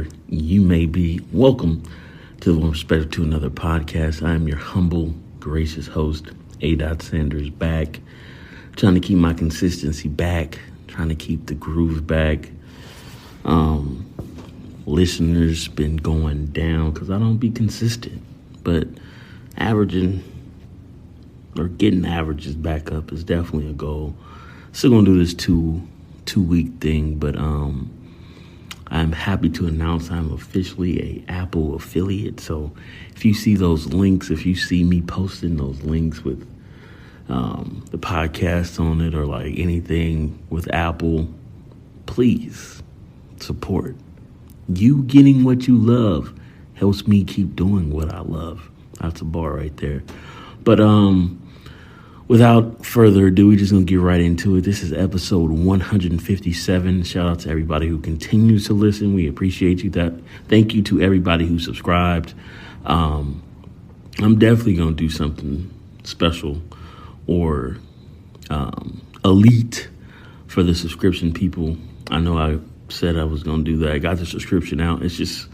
wherever you may be. Welcome to One Perspective to Another podcast. I am your humble, gracious host, A. Sanders, back, trying to keep my consistency back, trying to keep the groove back. Listeners been going down because I don't be consistent, but averaging or getting averages back up is definitely a goal. Still gonna do this two-week thing, but I'm happy to announce I'm officially a Apple affiliate. So if you see those links, if you see me posting those links with the podcast on it or like anything with Apple, please support. You getting what you love helps me keep doing what I love. That's a bar right there. But without further ado, we're just going to get right into it. This is episode 157. Shout out to everybody who continues to listen. We appreciate you. Thank you to everybody who subscribed. I'm definitely going to do something special or elite for the subscription people. I know I said I was going to do that. I got the subscription out. It's just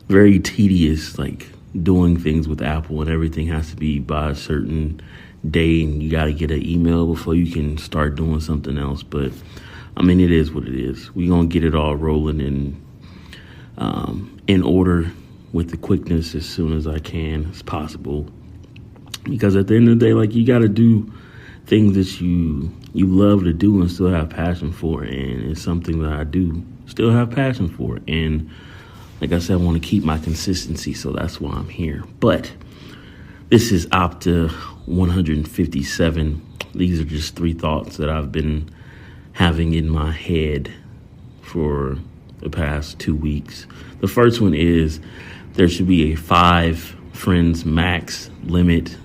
very tedious, like doing things with Apple, and everything has to be by a certain day, and you got to get an email before you can start doing something else. But I mean, it is what it is. We're going to get it all rolling in order with the quickness as soon as I can as possible. Because at the end of the day, like, you got to do things that you love to do and still have passion for. And it's something that I do still have passion for. And like I said, I want to keep my consistency. So that's why I'm here. But this is OPTA 157. These are just 3 thoughts that I've been having in my head for the past 2 weeks. The first one is there should be a 5 friends max limit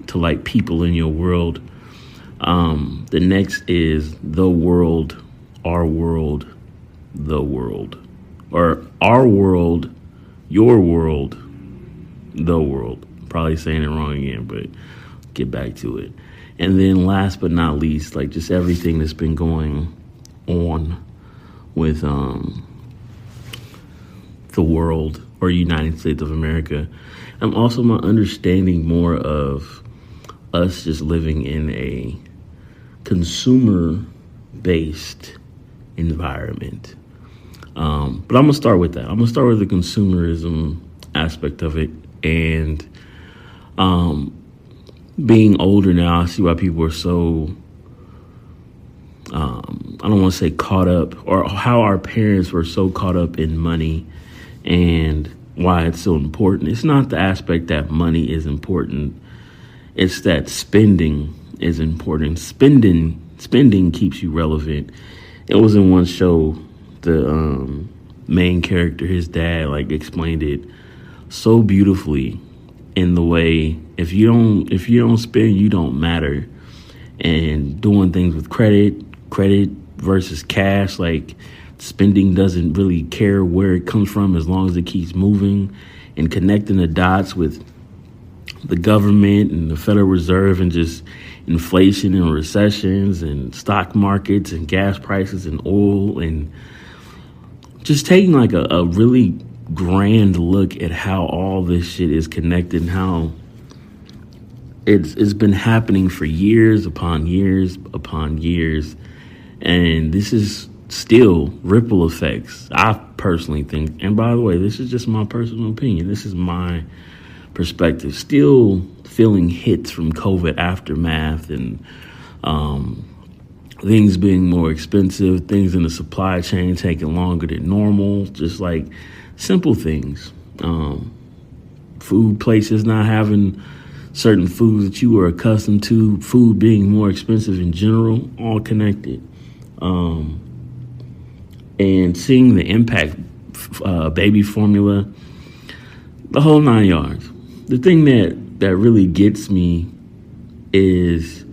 to like people in your world. The next is the world, our world, the world, or our world, your world, the world. Probably saying it wrong again, but get back to it. And then last but not least, like just everything that's been going on with the world or United States of America. I'm also my understanding more of us just living in a consumer-based environment. But I'm going to start with that. I'm going to start with the consumerism aspect of it. And being older now, I see why people are so, I don't want to say caught up, or how our parents were so caught up in money and why it's so important. It's not the aspect that money is important. It's that spending is important. Spending keeps you relevant. It was in one show, the main character, his dad, like explained it so beautifully in the way if you don't spend, you don't matter. And doing things with credit versus cash, like spending doesn't really care where it comes from as long as it keeps moving, and connecting the dots with the government and the Federal Reserve and just inflation and recessions and stock markets and gas prices and oil, and just taking like a really grand look at how all this shit is connected and how it's been happening for years upon years upon years. And this is still ripple effects, I personally think. And by the way, this is just my personal opinion. This is my perspective. Still feeling hits from COVID aftermath and things being more expensive, things in the supply chain taking longer than normal, just like simple things. Food places not having certain foods that you were accustomed to, food being more expensive in general, all connected. And seeing the impact, baby formula, the whole 9 yards. The thing that really gets me is,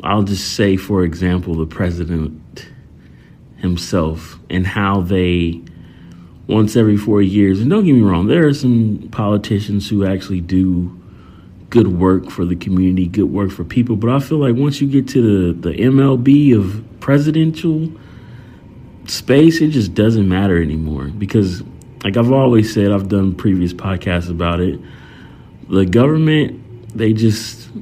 I'll just say, for example, the president himself and how they, once every 4 years, and don't get me wrong, there are some politicians who actually do good work for the community, good work for people. But I feel like once you get to the MLB of presidential space, it just doesn't matter anymore because, like I've always said, I've done previous podcasts about it. The government,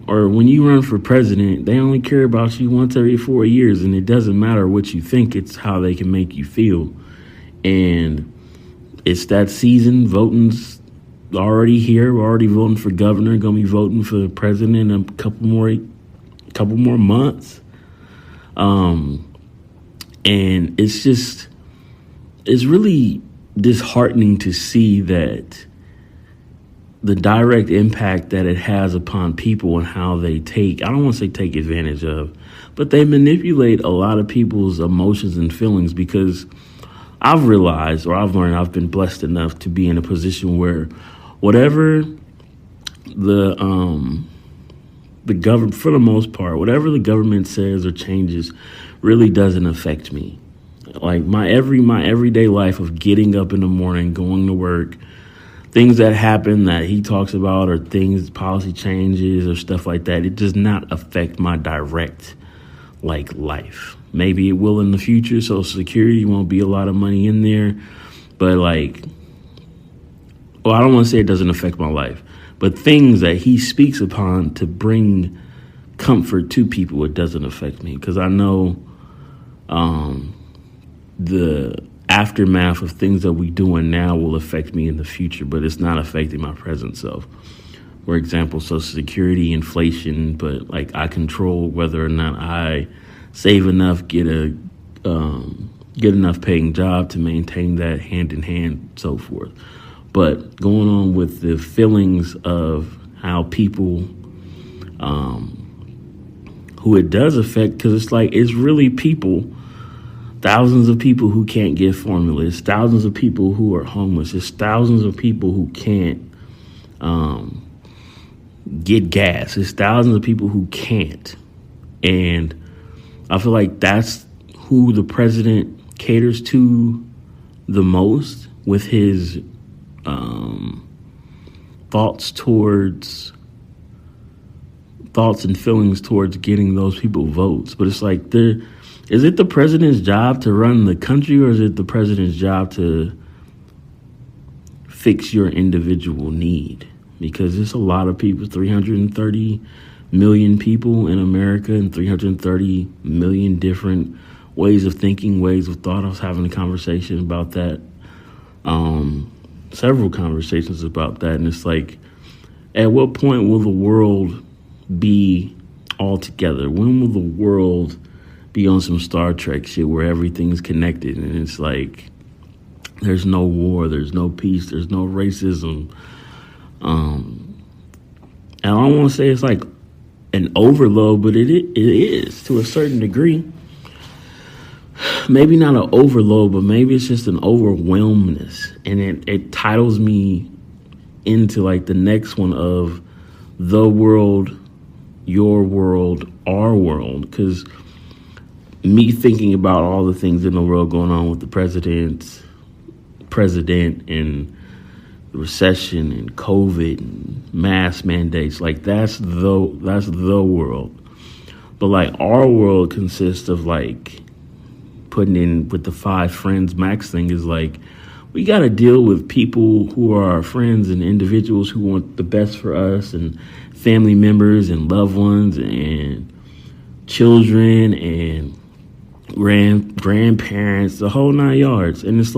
or when you run for president, they only care about you once every 4 years, and it doesn't matter what you think, it's how they can make you feel. And it's that season. Voting's already here. We're already voting for governor, going to be voting for the president in a couple more months. And it's really disheartening to see that the direct impact that it has upon people and how they I don't want to say take advantage of, but they manipulate a lot of people's emotions and feelings because I've realized, or I've learned, I've been blessed enough to be in a position where whatever the government, for the most part, whatever the government says or changes really doesn't affect me. Like my everyday life of getting up in the morning, going to work, things that happen that he talks about or things, policy changes or stuff like that, it does not affect my direct life. Maybe it will in the future. Social Security won't be a lot of money in there, but I don't want to say it doesn't affect my life, but things that he speaks upon to bring comfort to people, it doesn't affect me because I know the aftermath of things that we're doing now will affect me in the future, but it's not affecting my present self. For example, Social Security, inflation, but I control whether or not I save enough, get enough paying job to maintain that hand in hand, so forth. But going on with the feelings of how people, who it does affect, because it's really people. Thousands of people who can't get formula. It's thousands of people who are homeless. It's thousands of people who can't get gas. It's thousands of people who can't. And I feel like that's who the president caters to the most with his thoughts and feelings towards getting those people votes. But it's is it the president's job to run the country, or is it the president's job to fix your individual need? Because there's a lot of people, 330 million people in America and 330 million different ways of thinking, ways of thought. I was having a conversation about that, several conversations about that. And it's at what point will the world be all together? When will the world be on some Star Trek shit where everything's connected and it's there's no war, there's no peace, there's no racism. And I don't want to say it's an overload, but it is to a certain degree. Maybe not an overload, but maybe it's just an overwhelmness. And it titles me into the next one of the world, your world, our world. Because me thinking about all the things in the world going on with the president and the recession and COVID and mask mandates, that's the world. But our world consists of putting in with the 5 friends max thing is we got to deal with people who are our friends and individuals who want the best for us and family members and loved ones and children and grandparents, the whole 9 yards. And it's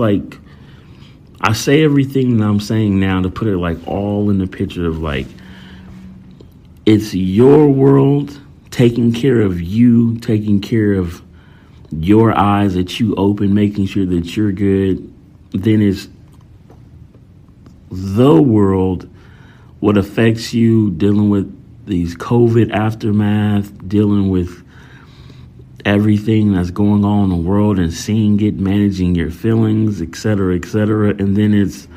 I say everything that I'm saying now to put it all in the picture of it's your world, taking care of you, taking care of your eyes that you open, making sure that you're good. Then it's the world, what affects you, dealing with these COVID aftermath, dealing with everything that's going on in the world and seeing it, managing your feelings, et cetera, and then it's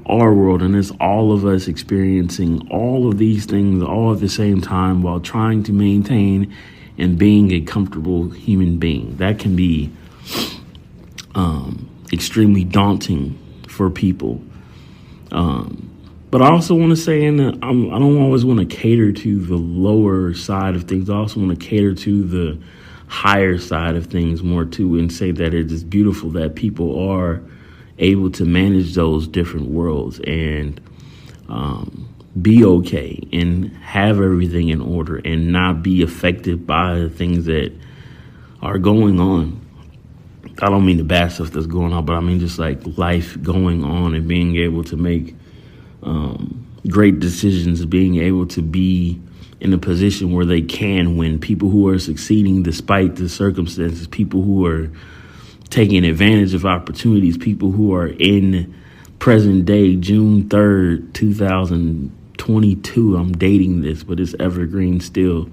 our world, and it's all of us experiencing all of these things all at the same time while trying to maintain and being a comfortable human being. That can be extremely daunting for people. But I also want to say, I don't always want to cater to the lower side of things. I also want to cater to the higher side of things more too, and say that it is beautiful that people are able to manage those different worlds and be okay and have everything in order and not be affected by the things that are going on. I don't mean the bad stuff that's going on, but I mean just like life going on and being able to make great decisions, being able to be in a position where they can win. People who are succeeding despite the circumstances, people who are taking advantage of opportunities, people who are in present day, June 3rd, 2022. I'm dating this, but it's evergreen still.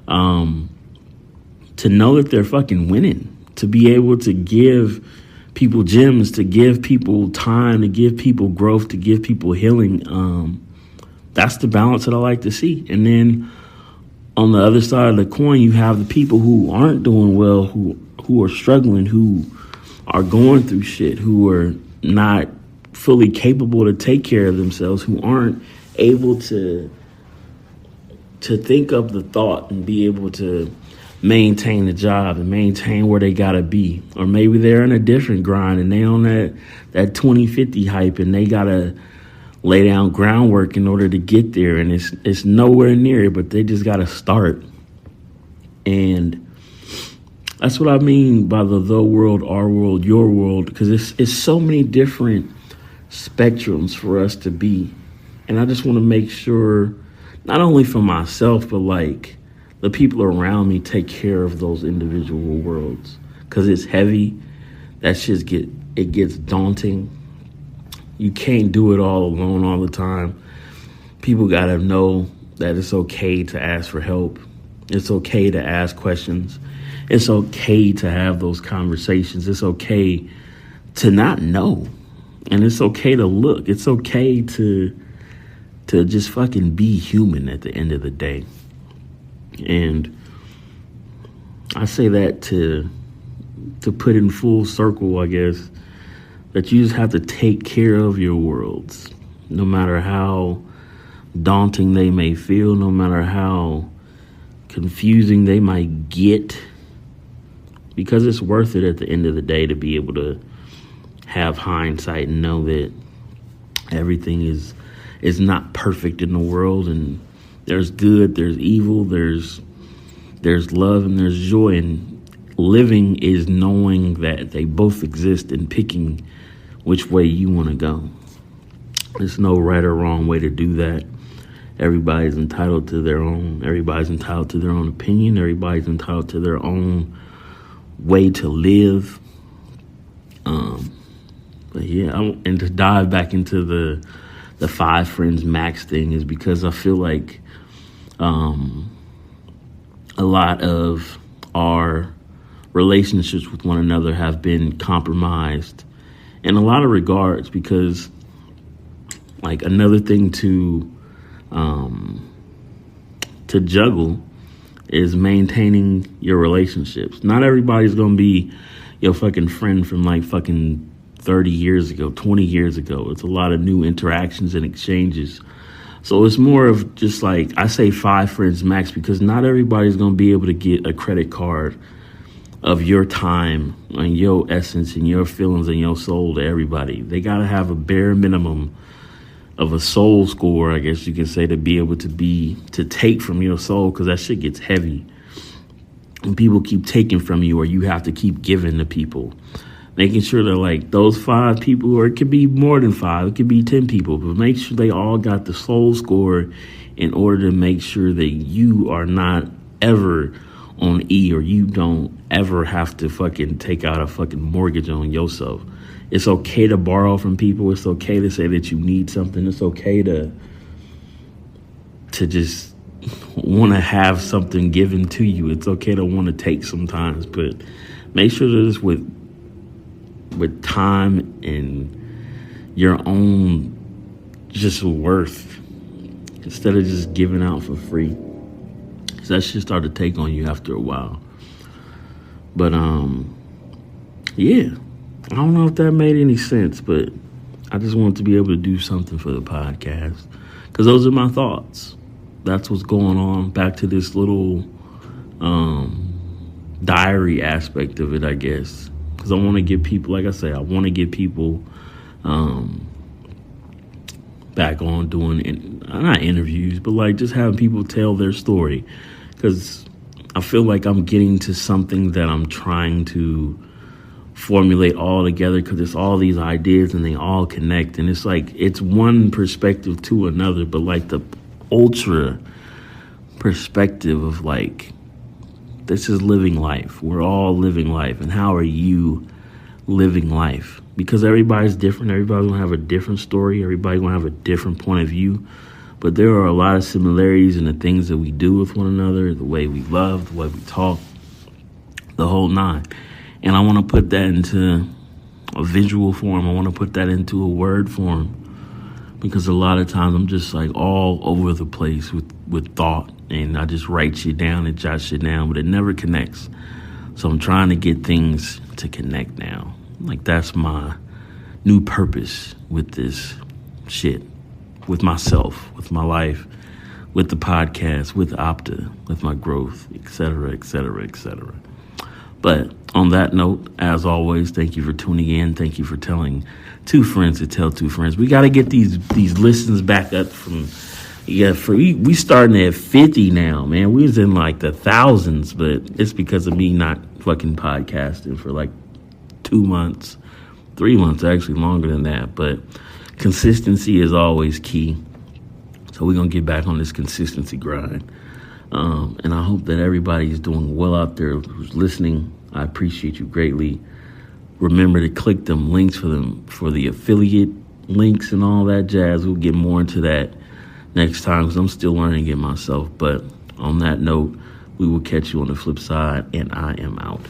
To know that they're fucking winning, to be able to give people gems, to give people time, to give people growth, to give people healing. That's the balance that I like to see. And then on the other side of the coin, you have the people who aren't doing well, who are struggling, who are going through shit, who are not fully capable to take care of themselves, who aren't able to think of the thought and be able to maintain the job and maintain where they gotta be. Or maybe they're in a different grind and they on that 2050 hype and they gotta lay down groundwork in order to get there, and it's nowhere near it, but they just gotta start. And that's what I mean by the world, our world, your world, because it's so many different spectrums for us to be. And I just want to make sure, not only for myself, but like the people around me take care of those individual worlds, because it's heavy. That shit gets daunting. You can't do it all alone all the time. People got to know that it's okay to ask for help. It's okay to ask questions. It's okay to have those conversations. It's okay to not know. And it's okay to look. It's okay to just fucking be human at the end of the day. And I say that to put in full circle, I guess, that you just have to take care of your worlds, no matter how daunting they may feel, no matter how confusing they might get, because it's worth it at the end of the day to be able to have hindsight and know that everything is not perfect in the world, and there's good, there's evil, there's love, and there's joy. And living is knowing that they both exist and picking which way you want to go. There's no right or wrong way to do that. Everybody's entitled to their own. Everybody's entitled to their own opinion. Everybody's entitled to their own way to live. But yeah, and to dive back into the 5 friends max thing is because I feel like a lot of our relationships with one another have been compromised in a lot of regards, because like another thing to juggle is maintaining your relationships. Not everybody's going to be your fucking friend from like fucking 30 years ago, 20 years ago. It's a lot of new interactions and exchanges. So it's more of just like, I say 5 friends max, because not everybody's going to be able to get a credit card of your time and your essence and your feelings and your soul to everybody. They got to have a bare minimum of a soul score, I guess you can say, to be able to take from your soul, because that shit gets heavy. And people keep taking from you, or you have to keep giving to people. Making sure that like those 5 people, or it could be more than 5, it could be 10 people, but make sure they all got the soul score in order to make sure that you are not ever on E, or you don't ever have to fucking take out a fucking mortgage on yourself. It's okay to borrow from people. It's okay to say that you need something. It's okay to just want to have something given to you. It's okay to want to take sometimes, but make sure that it's with time and your own just worth, instead of just giving out for free. So that shit start to take on you after a while. But yeah, I don't know if that made any sense, but I just wanted to be able to do something for the podcast, because those are my thoughts. That's what's going on. Back to this little diary aspect of it, I guess, because I want to get people, like I say, I want to get people back on doing, not interviews, but like just having people tell their story, because I feel like I'm getting to something that I'm trying to formulate all together, because it's all these ideas and they all connect, and it's like it's one perspective to another, but like the ultra perspective of like, this is living life. We're all living life. And how are you living life? Because everybody's different. Everybody's going to have a different story. Everybody's going to have a different point of view. But there are a lot of similarities in the things that we do with one another, the way we love, the way we talk, the whole nine. And I want to put that into a visual form. I want to put that into a word form, because a lot of times I'm just like all over the place with thought, and I just write shit down and jot shit down, but it never connects. So I'm trying to get things to connect now. Like, that's my new purpose with this shit, with myself, with my life, with the podcast, with OPTA, with my growth, et cetera, et cetera, et cetera. But on that note, as always, thank you for tuning in. Thank you for telling two friends to tell two friends. We got to get these listens back up from, we starting at 50 now, man. We was in like the thousands, but it's because of me not fucking podcasting for like 2 months, 3 months, actually longer than that. But consistency is always key. So we're going to get back on this consistency grind. And I hope that everybody's doing well out there who's listening. I appreciate you greatly. Remember to click them links for the affiliate links and all that jazz. We'll get more into that next time, because I'm still learning it myself. But on that note, we will catch you on the flip side, and I am out.